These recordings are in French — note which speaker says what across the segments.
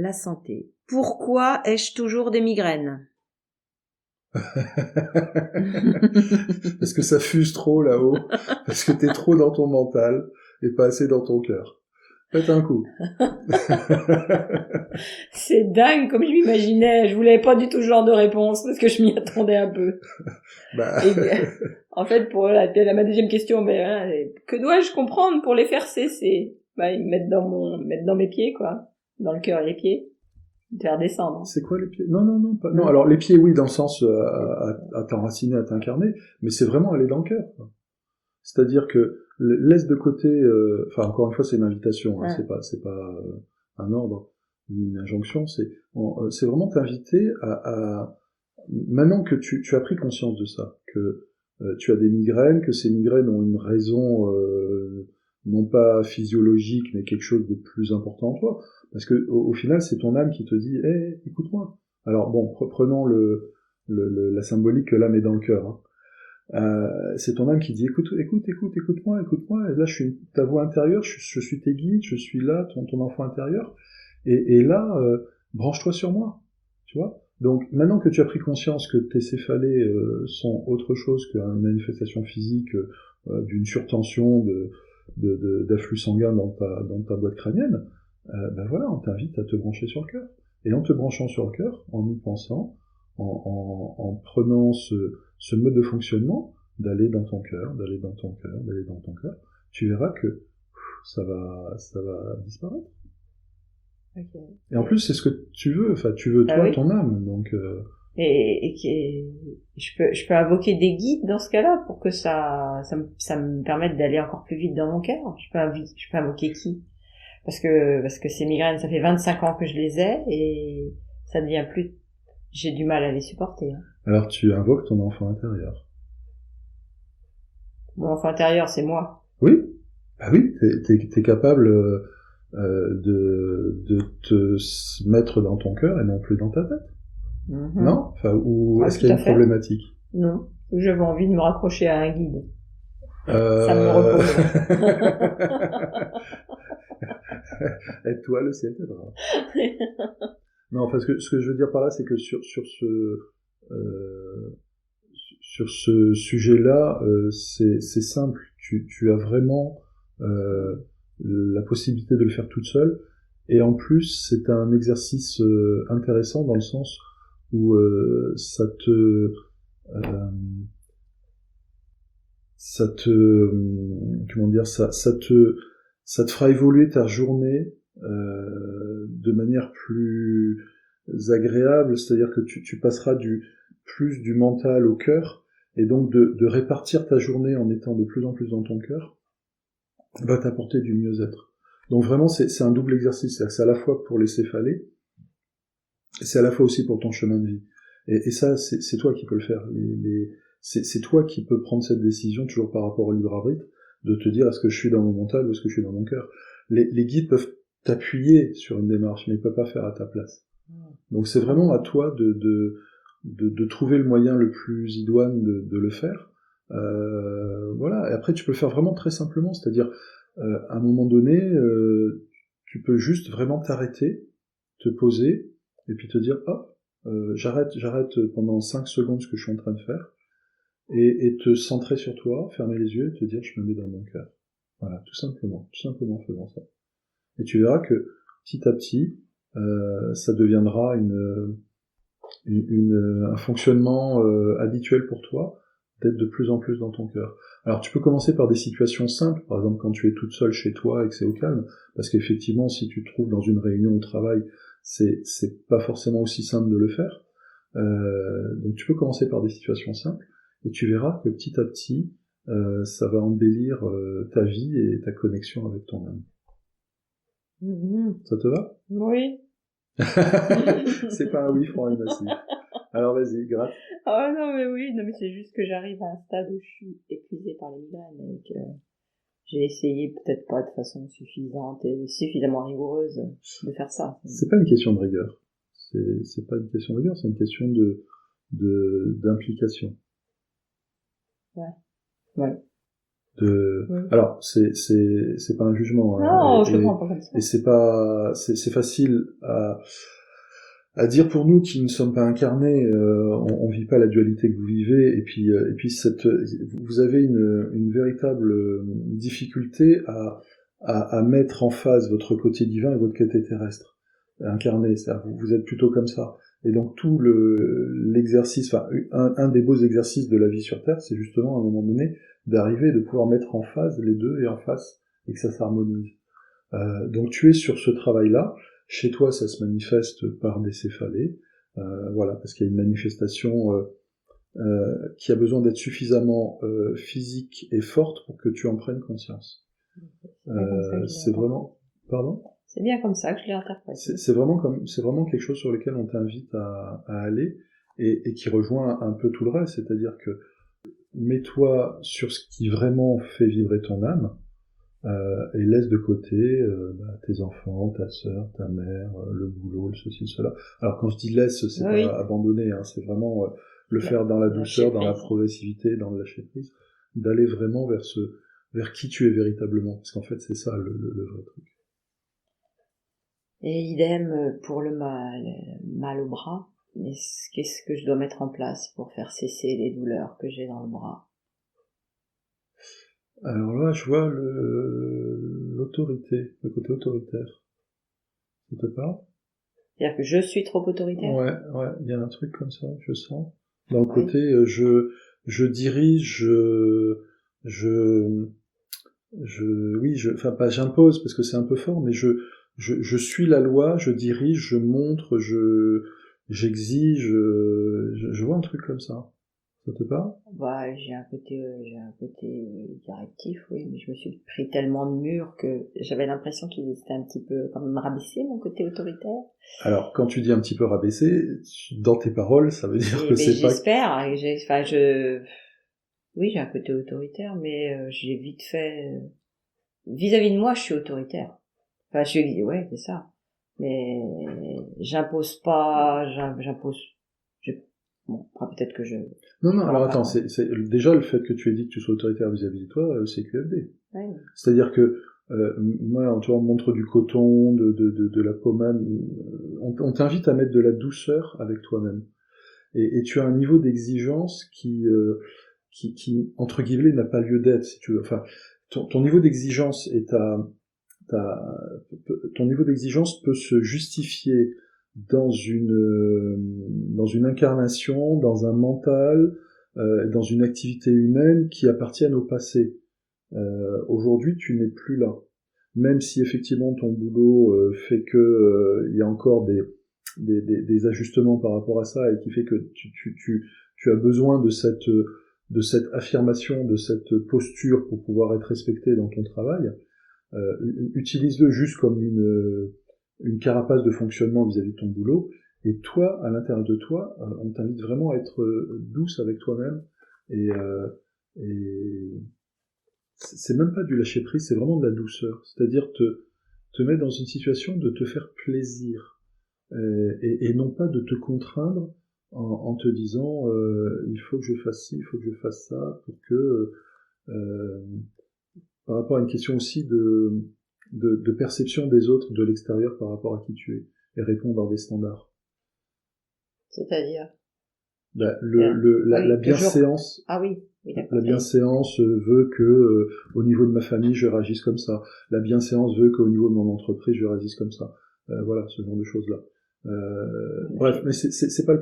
Speaker 1: la santé. Pourquoi ai-je toujours des migraines?
Speaker 2: Parce que ça fuse trop là-haut, parce que t'es trop dans ton mental et pas assez dans ton cœur. Faites un coup.
Speaker 1: C'est dingue comme je m'imaginais. Je voulais pas du tout ce genre de réponse parce que je m'y attendais un peu.
Speaker 2: Bah...
Speaker 1: Et, en fait, pour ma deuxième question, que dois-je comprendre pour les faire cesser? Mettre dans mes pieds, quoi. Dans le cœur et les pieds. Faire descendre.
Speaker 2: C'est quoi les pieds? Non, pas. Non, alors les pieds, oui, dans le sens à t'enraciner, à t'incarner, mais c'est vraiment aller dans le cœur. C'est-à-dire que laisse de côté, enfin encore une fois, c'est une invitation, hein, c'est pas un ordre, une injonction, c'est vraiment t'inviter à maintenant que tu as pris conscience de ça, que tu as des migraines, que ces migraines ont une raison non pas physiologique, mais quelque chose de plus important en toi, parce que au final, c'est ton âme qui te dit, écoute-moi. Alors bon, prenons la symbolique que l'âme est dans le cœur. Hein. C'est ton âme qui dit, écoute-moi. Et là, je suis ta voix intérieure, je suis tes guides, je suis là, ton enfant intérieur. Et là, branche-toi sur moi, tu vois. Donc maintenant que tu as pris conscience que tes céphalées sont autre chose qu'une manifestation physique d'une surtension d'afflux sanguin dans ta boîte crânienne, ben voilà, on t'invite à te brancher sur le cœur. Et en te branchant sur le cœur, en y pensant, en prenant ce mode de fonctionnement, d'aller dans ton cœur, tu verras que ça va disparaître.
Speaker 1: Okay.
Speaker 2: Et en plus, c'est ce que tu veux. Enfin, tu veux toi, ton âme. Donc.
Speaker 1: Et je peux invoquer des guides dans ce cas-là pour que ça me permette d'aller encore plus vite dans mon cœur. Je peux invoquer qui? Parce que ces migraines, ça fait 25 ans que je les ai et ça devient plus. J'ai du mal à les supporter. Hein.
Speaker 2: Alors tu invoques ton enfant intérieur.
Speaker 1: Mon enfant intérieur, c'est moi.
Speaker 2: Oui. Bah oui, t'es capable de te mettre dans ton cœur et non plus dans ta tête. Mm-hmm. Non? Enfin, ou est-ce qu'il y a une problématique?
Speaker 1: Non. J'avais envie de me raccrocher à un guide. Ça me repose.
Speaker 2: Aide-toi, le ciel t'aidera. Non, parce que ce que je veux dire par là, c'est que sur ce sujet-là, c'est simple. Tu as vraiment la possibilité de le faire toute seule. Et en plus, c'est un exercice intéressant dans le sens où ça te fera évoluer ta journée de manière plus agréable, c'est-à-dire que tu passeras plus du mental au cœur, et donc de répartir ta journée en étant de plus en plus dans ton cœur va t'apporter du mieux-être. Donc vraiment, c'est un double exercice, c'est-à-dire que c'est à la fois pour les céphalées, et c'est à la fois aussi pour ton chemin de vie. Et ça, c'est toi qui peux le faire. C'est toi qui peux prendre cette décision, toujours par rapport au libre arbitre, de te dire est-ce que je suis dans mon mental ou est-ce que je suis dans mon cœur. Les guides peuvent t'appuyer sur une démarche, mais ils peuvent pas faire à ta place. Donc c'est vraiment à toi de trouver le moyen le plus idoine de le faire. Voilà. Et après, tu peux le faire vraiment très simplement, c'est-à-dire à un moment donné, tu peux juste vraiment t'arrêter, te poser, et puis te dire j'arrête pendant 5 secondes ce que je suis en train de faire, et te centrer sur toi, fermer les yeux et te dire je me mets dans mon cœur. Voilà, tout simplement faisant ça. Et tu verras que petit à petit, ça deviendra un fonctionnement habituel pour toi, d'être de plus en plus dans ton cœur. Alors tu peux commencer par des situations simples, par exemple quand tu es toute seule chez toi et que c'est au calme, parce qu'effectivement si tu te trouves dans une réunion au travail, c'est pas forcément aussi simple de le faire. Donc tu peux commencer par des situations simples, et tu verras que petit à petit, ça va embellir ta vie et ta connexion avec ton âme.
Speaker 1: Mm-hmm.
Speaker 2: Ça te va?
Speaker 1: Oui.
Speaker 2: C'est pas un oui franc et massif. Alors vas-y, gratte.
Speaker 1: Ah non mais c'est juste que j'arrive à un stade où je suis épuisée par les migraines et que j'ai essayé peut-être pas de façon suffisante et suffisamment rigoureuse de faire ça.
Speaker 2: C'est pas une question de rigueur. C'est pas une question de rigueur, c'est une question d'implication.
Speaker 1: Ouais.
Speaker 2: Alors c'est pas un jugement, hein,
Speaker 1: Non, je comprends pas comme ça.
Speaker 2: et c'est facile à dire pour nous qui ne sommes pas incarnés. On vit pas la dualité que vous vivez, et puis vous avez une véritable difficulté à mettre en phase votre côté divin et votre côté terrestre incarné. C'est-à-dire vous êtes plutôt comme ça. Et donc tout l'exercice, enfin un des beaux exercices de la vie sur Terre, c'est justement à un moment donné d'arriver, de pouvoir mettre en phase les deux et en face, et que ça s'harmonise. Donc tu es sur ce travail-là. Chez toi, ça se manifeste par des céphalées, voilà, parce qu'il y a une manifestation qui a besoin d'être suffisamment physique et forte pour que tu en prennes conscience. C'est vraiment... Pardon ?
Speaker 1: C'est bien comme ça que je l'ai interprété.
Speaker 2: C'est vraiment quelque chose sur lequel on t'invite à aller, et qui rejoint un peu tout le reste, c'est-à-dire que mets-toi sur ce qui vraiment fait vibrer ton âme, et laisse de côté tes enfants, ta sœur, ta mère, le boulot, le ceci, cela. Alors quand je dis laisse, c'est pas abandonner, hein, c'est vraiment le faire dans la douceur, dans la progressivité, dans le lâcher prise, d'aller vraiment vers qui tu es véritablement, parce qu'en fait c'est ça le vrai truc.
Speaker 1: Et idem pour le mal au bras. Qu'est-ce que je dois mettre en place pour faire cesser les douleurs que j'ai dans le bras?
Speaker 2: Alors là, je vois l'autorité, le côté autoritaire. Ça te parle?
Speaker 1: C'est-à-dire que je suis trop autoritaire?
Speaker 2: Ouais, il y a un truc comme ça, je sens. Dans le côté, je dirige, enfin pas j'impose parce que c'est un peu fort, mais je suis la loi, je dirige, je montre, j'exige, je vois un truc comme ça. Ça te parle?
Speaker 1: Bah, j'ai un côté directif, oui, mais je me suis pris tellement de murs que j'avais l'impression qu'il était un petit peu quand même rabaissé, mon côté autoritaire.
Speaker 2: Alors, quand tu dis un petit peu rabaissé, dans tes paroles, ça veut dire que c'est pas...
Speaker 1: J'espère, oui, j'ai un côté autoritaire, mais j'ai vite fait, vis-à-vis de moi, je suis autoritaire. Enfin, ouais, c'est ça. Mais j'impose pas, bon, après, peut-être que
Speaker 2: Non, alors attends, c'est déjà le fait que tu aies dit que tu sois autoritaire vis-à-vis de toi, c'est QFD.
Speaker 1: Ouais.
Speaker 2: C'est-à-dire que moi, tu vois, on montre du coton, de la pommade, on t'invite à mettre de la douceur avec toi-même. Et tu as un niveau d'exigence qui entre guillemets, n'a pas lieu d'être, si tu veux. Enfin, ton niveau d'exigence ton niveau d'exigence peut se justifier dans une incarnation, dans un mental, dans une activité humaine qui appartiennent au passé. Aujourd'hui, tu n'es plus là. Même si effectivement ton boulot fait que il y a encore des ajustements par rapport à ça, et qui fait que tu as besoin de cette affirmation, de cette posture pour pouvoir être respecté dans ton travail. Utilise-le juste comme une carapace de fonctionnement vis-à-vis de ton boulot, et toi, à l'intérieur de toi, on t'invite vraiment à être douce avec toi-même, et c'est même pas du lâcher prise, c'est vraiment de la douceur, c'est-à-dire te mettre dans une situation de te faire plaisir, et non pas de te contraindre en te disant il faut que je fasse ci, il faut que je fasse ça, pour que par rapport à une question aussi de perception des autres de l'extérieur par rapport à qui tu es, et répondre à des standards.
Speaker 1: C'est-à-dire
Speaker 2: la bienséance.
Speaker 1: Ah oui.
Speaker 2: La bienséance veut que au niveau de ma famille je réagisse comme ça. La bienséance veut qu'au niveau de mon entreprise je réagisse comme ça. Voilà, ce genre de choses là. Bref, mais c'est pas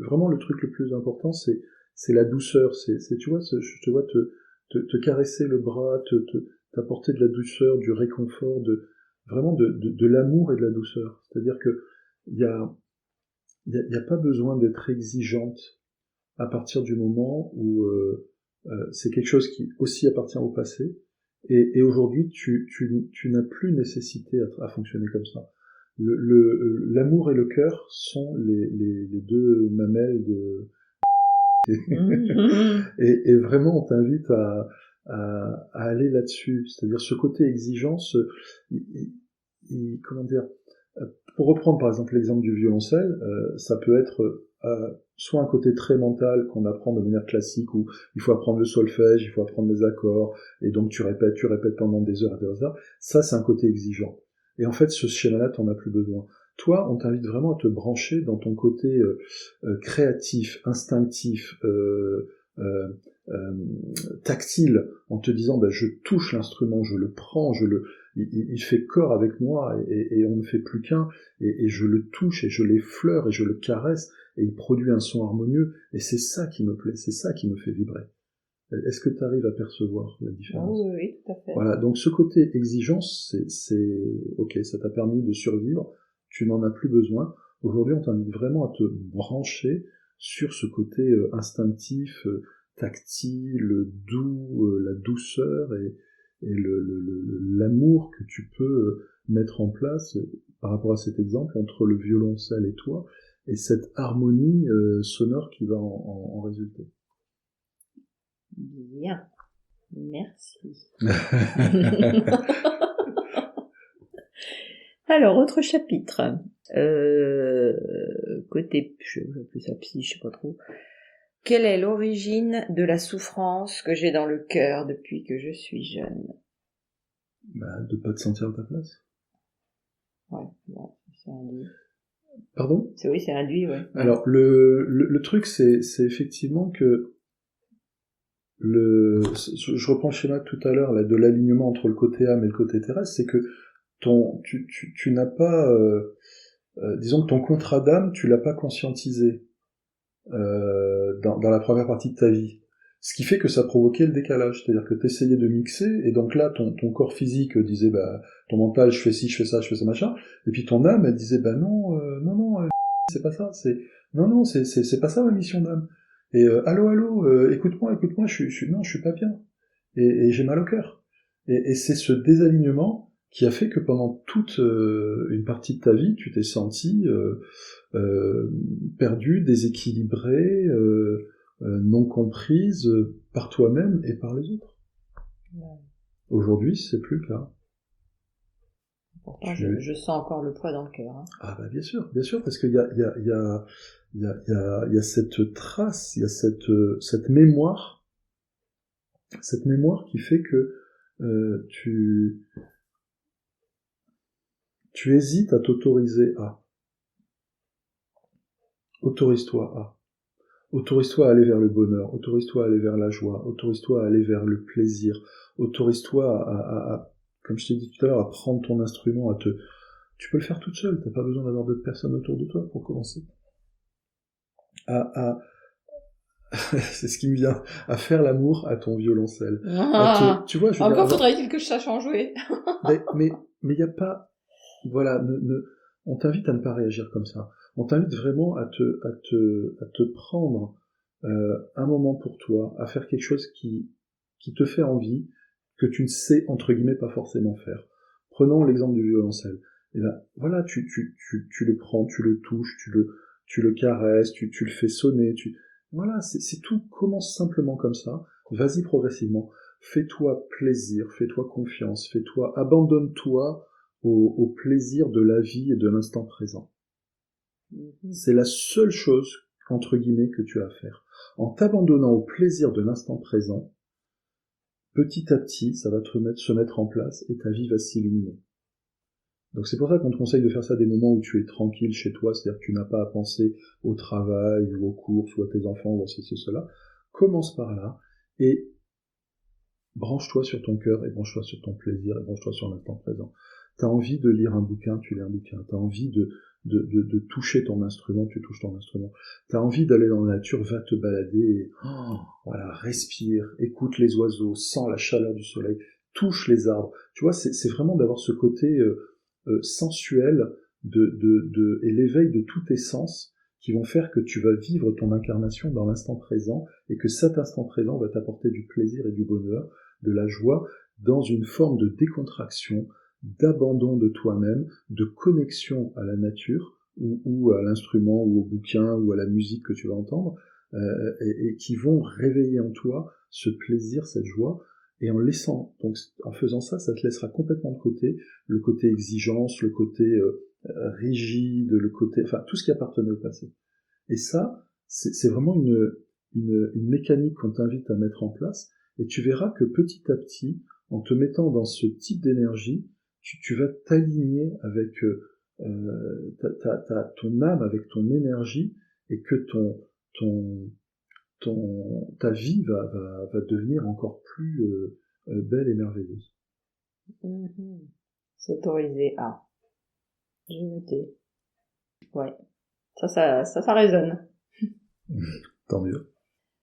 Speaker 2: vraiment le truc le plus important, c'est la douceur. Tu vois, je te vois te caresser le bras, t'apporter de la douceur, du réconfort, vraiment de l'amour et de la douceur. C'est-à-dire que il y a pas besoin d'être exigeante à partir du moment où c'est quelque chose qui aussi appartient au passé, et aujourd'hui tu n'as plus nécessité à fonctionner comme ça. L'amour et le cœur sont les deux mamelles de et vraiment on t'invite à aller là-dessus, c'est-à-dire ce côté exigence, comment dire, Pour reprendre par exemple l'exemple du violoncelle, ça peut être soit un côté très mental qu'on apprend de manière classique où il faut apprendre le solfège, il faut apprendre les accords, et donc tu répètes pendant des heures et des heures. Ça, c'est un côté exigeant. Et en fait, ce schéma-là, t'en as plus besoin. Toi, on t'invite vraiment à te brancher dans ton côté créatif, instinctif, tactile, en te disant je touche l'instrument, je le prends, il fait corps avec moi et on ne fait plus qu'un et je le touche et je l'effleure et je le caresse et il produit un son harmonieux et c'est ça qui me plaît, c'est ça qui me fait vibrer. Est-ce que tu arrives à percevoir la différence?
Speaker 1: Oui, tout à fait.
Speaker 2: Voilà, donc ce côté exigence, c'est ok, ça t'a permis de survivre, tu n'en as plus besoin. Aujourd'hui, on t'invite vraiment à te brancher sur ce côté instinctif, tactile, doux, la douceur et l'amour que tu peux mettre en place par rapport à cet exemple entre le violoncelle et toi, et cette harmonie sonore qui va en résulter.
Speaker 1: Bien, merci. Alors, autre chapitre. Côté, je vais plus ça psy, je sais pas trop. Quelle est l'origine de la souffrance que j'ai dans le cœur depuis que je suis jeune?
Speaker 2: De pas te sentir à ta place.
Speaker 1: Ouais, c'est induit.
Speaker 2: Pardon?
Speaker 1: Oui, c'est induit, ouais.
Speaker 2: Alors, le truc, c'est effectivement que je reprends le schéma tout à l'heure, là, de l'alignement entre le côté âme et le côté terrestre, c'est que tu n'as pas, disons que ton contrat d'âme, tu l'as pas conscientisé, dans la première partie de ta vie. Ce qui fait que ça provoquait le décalage, c'est-à-dire que t'essayais de mixer, et donc là, ton corps physique disait, ton mental, je fais ci, je fais ça, machin, et puis ton âme, elle disait, non, c'est pas ça, non, c'est pas ça ma mission d'âme. Et allô, écoute-moi, je suis pas bien, et j'ai mal au cœur. Et c'est ce désalignement qui a fait que pendant toute une partie de ta vie, tu t'es senti perdu, déséquilibré, non comprise par toi-même et par les autres. Ouais. Aujourd'hui, c'est plus le cas.
Speaker 1: Pourtant, je sens encore le poids dans le cœur. Hein.
Speaker 2: Ah bien sûr, parce qu'il y a cette trace, il y a cette mémoire qui fait que tu hésites à t'autoriser à. Autorise-toi à aller vers le bonheur, autorise-toi à aller vers la joie, autorise-toi à aller vers le plaisir, autorise-toi à comme je t'ai dit tout à l'heure, à prendre ton instrument, tu peux le faire toute seule, t'as pas besoin d'avoir d'autres personnes autour de toi pour commencer. C'est ce qui me vient, à faire l'amour à ton violoncelle. Tu vois, je veux
Speaker 1: encore faudrait-il que je sache en jouer.
Speaker 2: mais y a pas, voilà, on t'invite à ne pas réagir comme ça. On t'invite vraiment à te prendre un moment pour toi, à faire quelque chose qui te fait envie, que tu ne sais, entre guillemets, pas forcément faire. Prenons l'exemple du violoncelle. Et là, voilà, tu le prends, tu le touches, tu le caresses, tu le fais sonner, voilà, c'est tout. Commence simplement comme ça. Vas-y progressivement. Fais-toi plaisir, fais-toi confiance, abandonne-toi au plaisir de la vie et de l'instant présent. C'est la seule chose, entre guillemets, que tu as à faire. En t'abandonnant au plaisir de l'instant présent, petit à petit, ça va se mettre en place et ta vie va s'illuminer. Donc c'est pour ça qu'on te conseille de faire ça des moments où tu es tranquille chez toi, c'est-à-dire que tu n'as pas à penser au travail, ou aux courses, ou à tes enfants, ou à ceci, cela. Commence par là, et branche-toi sur ton cœur, et branche-toi sur ton plaisir, et branche-toi sur l'instant présent. T'as envie de lire un bouquin, tu lis un bouquin. T'as envie de toucher ton instrument, tu touches ton instrument. T'as envie d'aller dans la nature, va te balader, et, voilà, respire, écoute les oiseaux, sens la chaleur du soleil, touche les arbres. Tu vois, c'est vraiment d'avoir ce côté sensuel et l'éveil de tous tes sens qui vont faire que tu vas vivre ton incarnation dans l'instant présent et que cet instant présent va t'apporter du plaisir et du bonheur, de la joie, dans une forme de décontraction, d'abandon de toi-même, de connexion à la nature ou à l'instrument ou au bouquin ou à la musique que tu vas entendre et qui vont réveiller en toi ce plaisir, cette joie. Et en faisant ça, ça te laissera complètement de côté le côté exigence, le côté rigide, le côté, enfin tout ce qui appartenait au passé. Et ça, c'est vraiment une mécanique qu'on t'invite à mettre en place, et tu verras que petit à petit, en te mettant dans ce type d'énergie, tu vas t'aligner avec ton âme, avec ton énergie, et que ta vie va devenir encore plus belle et merveilleuse.
Speaker 1: Mm-hmm. S'autoriser à. J'ai noté. Ouais. Ça résonne.
Speaker 2: Tant mieux.